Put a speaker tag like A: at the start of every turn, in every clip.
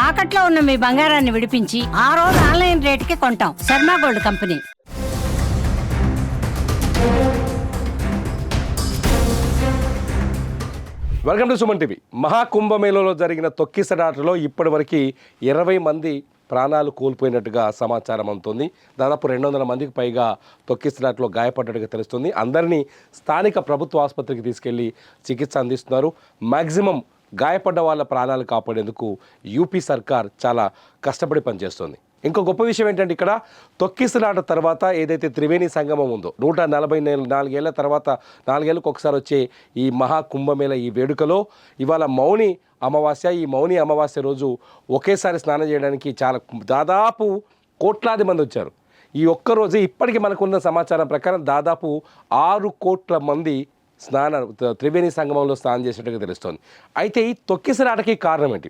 A: తాకట్లో ఉన్న మీ బంగారాన్ని విడిపించి ఆ రోజు ఆన్లైన్ రేటుకి కొంటాం. Sharma gold company.
B: Welcome to Suman TV. మహాకుంభమేళలో జరిగిన తొక్కిసలాటలో ఇప్పటివరకు 20 మంది ప్రాణాలు కోల్పోయినట్టుగా సమాచారం అందుతుంది. దాదాపు 200 మందికి పైగా తొక్కిసలాటలో గాయపడ్డట్టుగా తెలుస్తుంది. అందరినీ స్థానిక ప్రభుత్వ ఆసుపత్రికి తీసుకెళ్లి చికిత్స అందిస్తున్నారు. మ్యాక్సిమం గాయపడ్డ వాళ్ళ ప్రాణాలు కాపాడేందుకు యూపీ సర్కార్ చాలా కష్టపడి పనిచేస్తుంది. ఇంకో గొప్ప విషయం ఏంటంటే ఇక్కడ తొక్కిసలాట తర్వాత ఏదైతే త్రివేణి సంగమం ఉందో 144 ఏళ్ల తర్వాత 4 ఏళ్ళకు ఒకసారి వచ్చే ఈ మహాకుంభమేళ ఈ వేడుకలో ఇవాళ మౌని అమావాస్య. ఈ మౌని అమావాస్య రోజు ఒకేసారి స్నానం చేయడానికి దాదాపు కోట్లాది మంది వచ్చారు. ఈ ఒక్కరోజు ఇప్పటికీ మనకున్న సమాచారం ప్రకారం దాదాపు 6 కోట్ల మంది త్రివేణి సంగమంలో స్నానం చేసినట్టుగా తెలుస్తోంది. అయితే ఈ తొక్కిసలాటకి కారణం ఏంటి?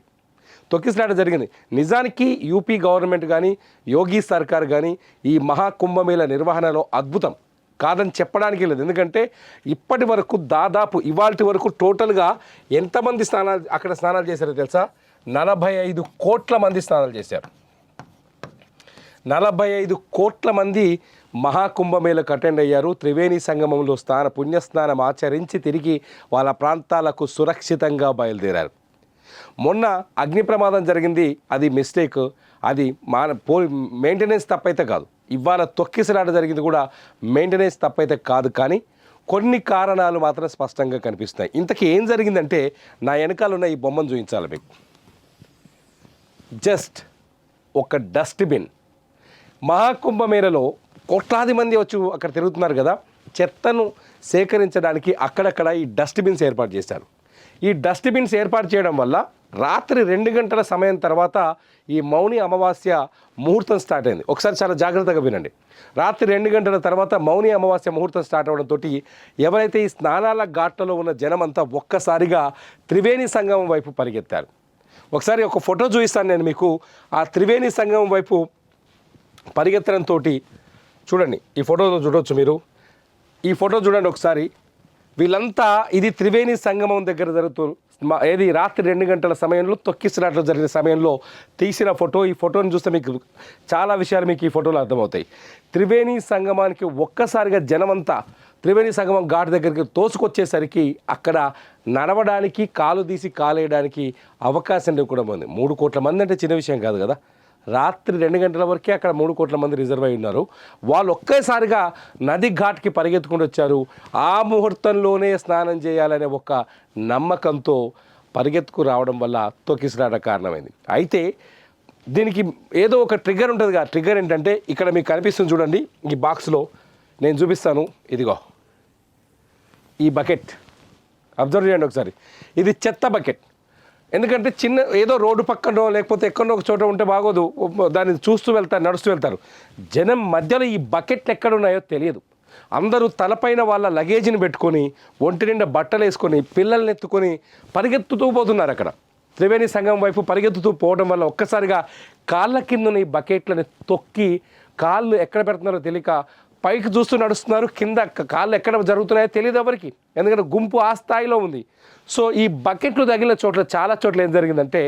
B: తొక్కిసలాట జరిగింది. నిజానికి యూపీ గవర్నమెంట్ కానీ యోగి సర్కార్ కానీ ఈ మహాకుంభమేళ నిర్వహణలో అద్భుతం కాదని చెప్పడానికి లేదు. ఎందుకంటే ఇప్పటి వరకు దాదాపు ఇవాల్టి వరకు టోటల్గా ఎంతమంది అక్కడ స్నానాలు చేశారో తెలుసా? 45 కోట్ల మంది స్నానాలు చేశారు. 45 కోట్ల మంది మహాకుంభమేళకు అటెండ్ అయ్యారు. త్రివేణి సంగమంలో పుణ్యస్నానం ఆచరించి తిరిగి వాళ్ళ ప్రాంతాలకు సురక్షితంగా బయలుదేరారు. మొన్న అగ్ని ప్రమాదం జరిగింది, అది మిస్టేక్, అది మెయింటెనెన్స్ తప్పైతే కాదు. ఇవాళ తొక్కిసలాట జరిగింది కూడా మెయింటెనెన్స్ తప్పైతే కాదు, కానీ కొన్ని కారణాలు మాత్రం స్పష్టంగా కనిపిస్తున్నాయి. ఇంతకీ ఏం జరిగిందంటే నా వెనకాల ఉన్న ఈ బొమ్మను చూపించాలి మీకు. జస్ట్ ఒక డస్ట్బిన్. మహాకుంభమేళలో కోట్లాది మంది వచ్చి అక్కడ తిరుగుతున్నారు కదా, చెత్తను సేకరించడానికి అక్కడక్కడ ఈ డస్ట్బిన్స్ ఏర్పాటు చేశారు. ఈ డస్ట్బిన్స్ ఏర్పాటు చేయడం వల్ల రాత్రి 2 గంటల సమయం తర్వాత ఈ మౌని అమావాస్య ముహూర్తం స్టార్ట్ అయింది. ఒకసారి చాలా జాగ్రత్తగా వినండి. రాత్రి 2 గంటల తర్వాత మౌని అమావాస్య ముహూర్తం స్టార్ట్ అవ్వడంతో ఎవరైతే ఈ స్నానాల ఘాట్లలో ఉన్న జనమంతా ఒక్కసారిగా త్రివేణి సంగమం వైపు పరిగెత్తారు. ఒకసారి ఒక ఫోటో చూపిస్తాను నేను మీకు. ఆ త్రివేణి సంగమం వైపు పరిగెత్తడంతో చూడండి, ఈ ఫోటోలో చూడవచ్చు మీరు. ఈ ఫోటో చూడండి ఒకసారి. వీళ్ళంతా ఇది త్రివేణి సంగమం దగ్గర ఏది రాత్రి 2 గంటల సమయంలో తొక్కిసలాటలో జరిగిన సమయంలో తీసిన ఫోటో. ఈ ఫోటోని చూస్తే మీకు చాలా విషయాలు మీకు ఈ ఫోటోలో అర్థమవుతాయి. త్రివేణి సంగమానికి ఒక్కసారిగా జనమంతా త్రివేణి సంగమం ఘాట్ దగ్గరికి తోసుకొచ్చేసరికి అక్కడ నడవడానికి కాలు తీసి కాలేయడానికి అవకాశం కూడా ఉంది. 3 కోట్ల మంది అంటే చిన్న విషయం కాదు కదా. రాత్రి 2 గంటల వరకే అక్కడ 3 కోట్ల మంది రిజర్వ్ అయి ఉన్నారు. వాళ్ళు ఒక్కసారిగా నది ఘాట్కి పరిగెత్తుకుంటూ వచ్చారు. ఆ ముహూర్తంలోనే స్నానం చేయాలనే ఒక నమ్మకంతో పరిగెత్తుకు రావడం వల్ల తొక్కిసలాట కారణమైంది. అయితే దీనికి ఏదో ఒక ట్రిగ్గర్ ఉంటుంది కదా. ట్రిగ్గర్ ఏంటంటే ఇక్కడ మీకు కనిపిస్తుంది చూడండి, ఈ బాక్స్లో నేను చూపిస్తాను. ఇదిగో ఈ బకెట్ అబ్జర్వ్ చేయండి ఒకసారి. ఇది చెత్త బకెట్. ఎందుకంటే ఏదో రోడ్డు పక్కనో లేకపోతే ఎక్కడో ఒక చోట ఉంటే బాగోదు, దాన్ని చూస్తూ వెళ్తారు, నడుస్తూ వెళ్తారు. జనం మధ్యలో ఈ బకెట్లు ఎక్కడున్నాయో తెలియదు. అందరూ తలపైన వాళ్ళ లగేజీని పెట్టుకొని ఒంటి నిండా బట్టలు వేసుకొని పిల్లల్ని ఎత్తుకొని పరిగెత్తుతూ పోతున్నారు. అక్కడ త్రివేణి సంగమం వైపు పరిగెత్తుతూ పోవడం వల్ల ఒక్కసారిగా కాళ్ళ కింద ఈ బకెట్లని తొక్కి కాళ్ళు ఎక్కడ పెడుతున్నారో తెలియక పైకి చూస్తూ నడుస్తున్నారు. కింద కాళ్ళు ఎక్కడ జరుగుతున్నాయో తెలియదు ఎవరికి, ఎందుకంటే గుంపు ఆ స్థాయిలో ఉంది. సో ఈ బకెట్లు తగిలిన చోట్ల చాలా చోట్ల ఏం జరిగిందంటే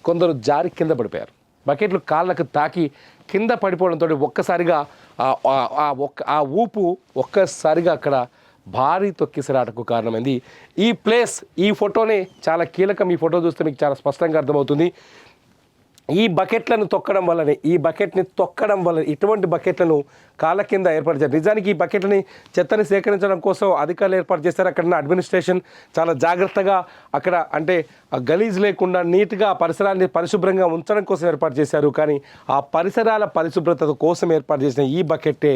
B: కొందరు జారి కింద పడిపోయారు. బకెట్లు కాళ్ళకు తాకి కింద పడిపోవడంతో ఒక్కసారిగా ఆ ఊపు ఒక్కసారిగా అక్కడ భారీ తొక్కిసలాటకు కారణమైంది. ఈ ఫోటోనే చాలా కీలకం. ఈ ఫోటో చూస్తే మీకు చాలా స్పష్టంగా అర్థమవుతుంది. ఈ బకెట్లను తొక్కడం వల్లనే ఇటువంటి బకెట్లను కాళ్ళ కింద ఏర్పాటు చేశారు. నిజానికి ఈ బకెట్లని చెత్తని సేకరించడం కోసం అధికారులు ఏర్పాటు చేశారు. అక్కడ ఉన్న అడ్మినిస్ట్రేషన్ చాలా జాగ్రత్తగా అక్కడ అంటే గలీజ్ లేకుండా నీట్గా పరిసరాన్ని పరిశుభ్రంగా ఉంచడం కోసం ఏర్పాటు చేశారు. కానీ ఆ పరిసరాల పరిశుభ్రత కోసం ఏర్పాటు చేసిన ఈ బకెట్టే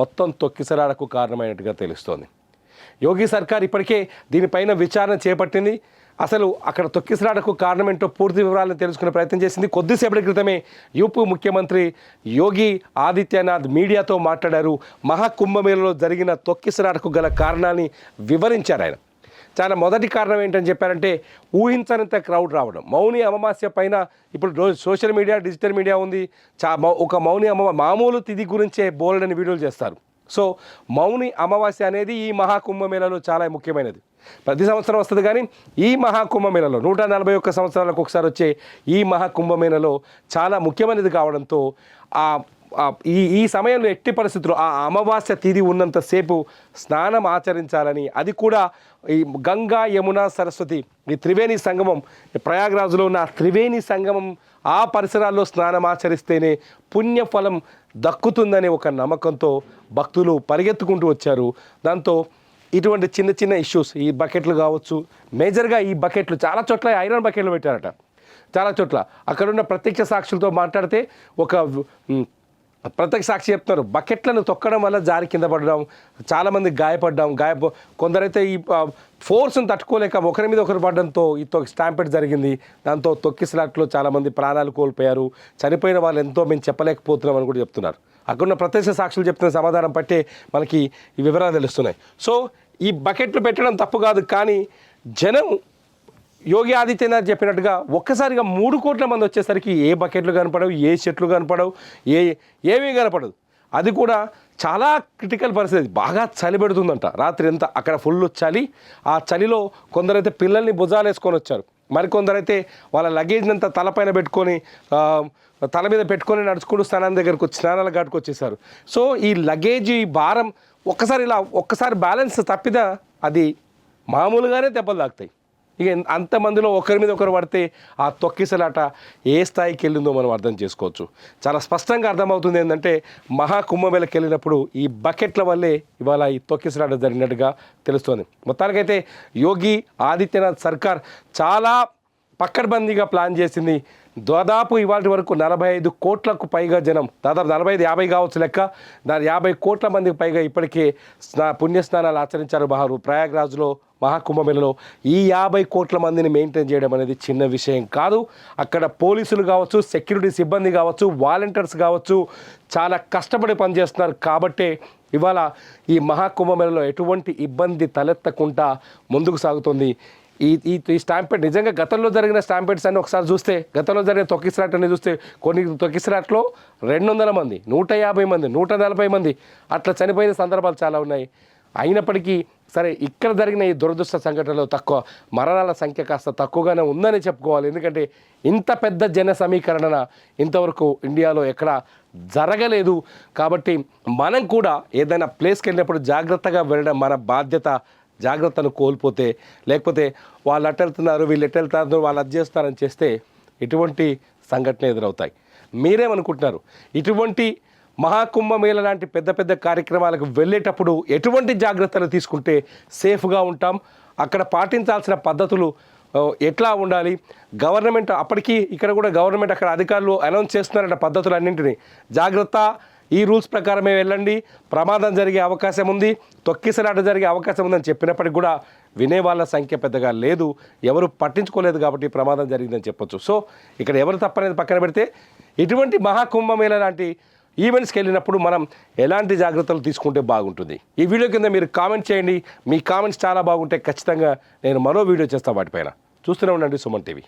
B: మొత్తం తొక్కిసలాటకు కారణమైనట్టుగా తెలుస్తోంది. యోగి సర్కార్ ఇప్పటికే దీనిపైన విచారణ చేపట్టింది. అసలు అక్కడ తొక్కిసలాటకు కారణం ఏంటో పూర్తి వివరాలను తెలుసుకునే ప్రయత్నం చేసింది. కొద్దిసేపటి క్రితమే యూపీ ముఖ్యమంత్రి యోగి ఆదిత్యనాథ్ మీడియాతో మాట్లాడారు. మహాకుంభమేళలో జరిగిన తొక్కిసలాటకు గల కారణాన్ని వివరించారు ఆయన. చాలా మొదటి కారణం ఏంటని చెప్పారంటే ఊహించనంత క్రౌడ్ రావడం. మౌని అమావాస్య పైన ఇప్పుడు సోషల్ మీడియా, డిజిటల్ మీడియా ఉంది. ఒక మామూలు తిథి గురించే బోల్డని వీడియోలు చేస్తారు. సో మౌని అమావాస్య అనేది ఈ మహాకుంభమేళలో చాలా ముఖ్యమైనది. ప్రతి సంవత్సరం వస్తుంది, కానీ ఈ మహాకుంభమేళలో 141 సంవత్సరాలకు ఒకసారి వచ్చే ఈ మహాకుంభమేళలో చాలా ముఖ్యమైనది కావడంతో ఈ సమయంలో ఎట్టి పరిస్థితుల్లో ఆ అమావాస్య తిథి ఉన్నంతసేపు స్నానం ఆచరించాలని, అది కూడా ఈ గంగా యమున సరస్వతి ఈ త్రివేణి సంగమం, ప్రయాగ్రాజ్లో ఉన్న త్రివేణి సంగమం ఆ పరిసరాల్లో స్నానం ఆచరిస్తేనే పుణ్యఫలం దక్కుతుందనే ఒక నమ్మకంతో భక్తులు పరిగెత్తుకుంటూ వచ్చారు. దాంతో ఇటువంటి చిన్న చిన్న ఇష్యూస్, ఈ బకెట్లు కావచ్చు, మేజర్గా ఈ బకెట్లు చాలా చోట్ల ఐరన్ బకెట్లు పెట్టారట. చాలా చోట్ల అక్కడున్న ప్రత్యక్ష సాక్షులతో మాట్లాడితే ఒక ప్రత్యక్ష సాక్షి చెప్తున్నారు, బకెట్లను తొక్కడం వల్ల జారి కింద పడడం, చాలామంది గాయపడ్డాం, కొందరైతే ఈ ఫోర్స్ను తట్టుకోలేక ఒకరి మీద ఒకరు పడడంతో ఈ స్టాంపెడ్ జరిగింది. దాంతో తొక్కిసలాట్లో చాలామంది ప్రాణాలు కోల్పోయారు. చనిపోయిన వాళ్ళు ఎంతో మేము చెప్పలేకపోతున్నాం అని కూడా చెప్తున్నారు. అక్కడున్న ప్రత్యక్ష సాక్షులు చెప్తున్న సమాధానం బట్టే మనకి ఈ వివరాలు తెలుస్తున్నాయి. సో ఈ బకెట్లు పెట్టడం తప్పు కాదు, కానీ జనం యోగి ఆదిత్యనాథ్ చెప్పినట్టుగా ఒక్కసారిగా 3 కోట్ల మంది వచ్చేసరికి ఏ బకెట్లు కనపడవు, ఏ చెట్లు కనపడవు, ఏమీ కనపడదు. అది కూడా చాలా క్రిటికల్ పరిస్థితి. బాగా చలి పెడుతుందంట రాత్రి అంతా, అక్కడ ఫుల్ చలి. ఆ చలిలో కొందరైతే పిల్లల్ని భుజాలు వేసుకొని వచ్చారు, మరికొందరైతే వాళ్ళ లగేజ్ అంతా తలపైన పెట్టుకొని తల మీద పెట్టుకొని నడుచుకుంటూ స్నానాల ఘాటుకు వచ్చేసారు. సో ఈ లగేజ్, ఈ భారం ఒక్కసారి బ్యాలెన్స్ తప్పిదా అది మామూలుగానే దెబ్బలు తాకుతాయి. ఇక అంతమందిలో ఒకరి మీద ఒకరు పడితే ఆ తొక్కిసలాట ఏ స్థాయికి వెళ్ళిందో మనం అర్థం చేసుకోవచ్చు. చాలా స్పష్టంగా అర్థమవుతుంది ఏంటంటే మహాకుంభమేళకి వెళ్ళినప్పుడు ఈ బకెట్ల వల్లే ఇవాళ ఈ తొక్కిసలాట జరిగినట్టుగా తెలుస్తోంది. మొత్తానికైతే యోగి ఆదిత్యనాథ్ సర్కార్ చాలా పక్కడ్బందీగా ప్లాన్ చేసింది. దాదాపు ఇవాటి వరకు 45 కోట్లకు పైగా జనం, దాదాపు 45-50 కావచ్చు లెక్క, 50 కోట్ల మందికి పైగా ఇప్పటికే పుణ్యస్నానాలు ఆచరించారు ప్రయాగ్రాజ్లో మహాకుంభమేళలో. ఈ 50 కోట్ల మందిని మెయింటైన్ చేయడం అనేది చిన్న విషయం కాదు. అక్కడ పోలీసులు కావచ్చు, సెక్యూరిటీ సిబ్బంది కావచ్చు, వాలంటీర్స్ కావచ్చు, చాలా కష్టపడి పనిచేస్తున్నారు. కాబట్టే ఇవాళ ఈ మహాకుంభమేళలో ఎటువంటి ఇబ్బంది తలెత్తకుండా ముందుకు సాగుతుంది. ఈ స్టాంపెడ్ నిజంగా గతంలో జరిగిన స్టాంపెడ్స్ అన్ని ఒకసారి చూస్తే, గతంలో జరిగిన తొక్కిసలాట్ అని చూస్తే కొన్ని తొక్కిసలాట్లో 200 మంది, 150 మంది, 140 మంది అట్లా చనిపోయిన సందర్భాలు చాలా ఉన్నాయి. అయినప్పటికీ సరే, ఇక్కడ జరిగిన ఈ దురదృష్ట సంఘటనలో తక్కువ మరణాల సంఖ్య కాస్త తక్కువగానే ఉందని చెప్పుకోవాలి. ఎందుకంటే ఇంత పెద్ద జన సమీకరణ ఇంతవరకు ఇండియాలో ఎక్కడా జరగలేదు. కాబట్టి మనం కూడా ఏదైనా ప్లేస్కి వెళ్ళినప్పుడు జాగ్రత్తగా వెళ్ళడం మన బాధ్యత. జాగ్రత్తను కోల్పోతే, లేకపోతే వాళ్ళు అటు వెళ్తున్నారు, వీళ్ళు ఎటు వెళ్తున్నారు, వాళ్ళు అది చేస్తారని చేస్తే ఇటువంటి సంఘటన ఎదురవుతాయి. మీరేమనుకుంటున్నారు? ఇటువంటి మహాకుంభమేళ లాంటి పెద్ద పెద్ద కార్యక్రమాలకు వెళ్ళేటప్పుడు ఎటువంటి జాగ్రత్తలు తీసుకుంటే సేఫ్గా ఉంటాం? అక్కడ పాటించాల్సిన పద్ధతులు ఎట్లా ఉండాలి? గవర్నమెంట్ అప్పటికీ ఇక్కడ కూడా గవర్నమెంట్ అక్కడ అధికారులు అనౌన్స్ చేస్తున్నారట పద్ధతులు అన్నింటినీ. జాగ్రత్త, ఈ రూల్స్ ప్రకారమే వెళ్ళండి, ప్రమాదం జరిగే అవకాశం ఉంది, తొక్కిసలాట జరిగే అవకాశం ఉందని చెప్పినప్పటికి కూడా వినే వాళ్ళ సంఖ్య పెద్దగా లేదు. ఎవరు పట్టించుకోలేదు కాబట్టి ప్రమాదం జరిగిందని చెప్పొచ్చు. సో ఇక్కడ ఎవరు తప్పనేది పక్కన పెడితే, ఇటువంటి మహాకుంభమేళ లాంటి ఈవెంట్స్కి వెళ్ళినప్పుడు మనం ఎలాంటి జాగ్రత్తలు తీసుకుంటే బాగుంటుంది? ఈ వీడియో కింద మీరు కామెంట్ చేయండి. మీ కామెంట్స్ చాలా బాగుంటే ఖచ్చితంగా నేను మరో వీడియో చేస్తాను వాటిపైన. చూస్తూనే ఉండండి సుమన్ టీవీ.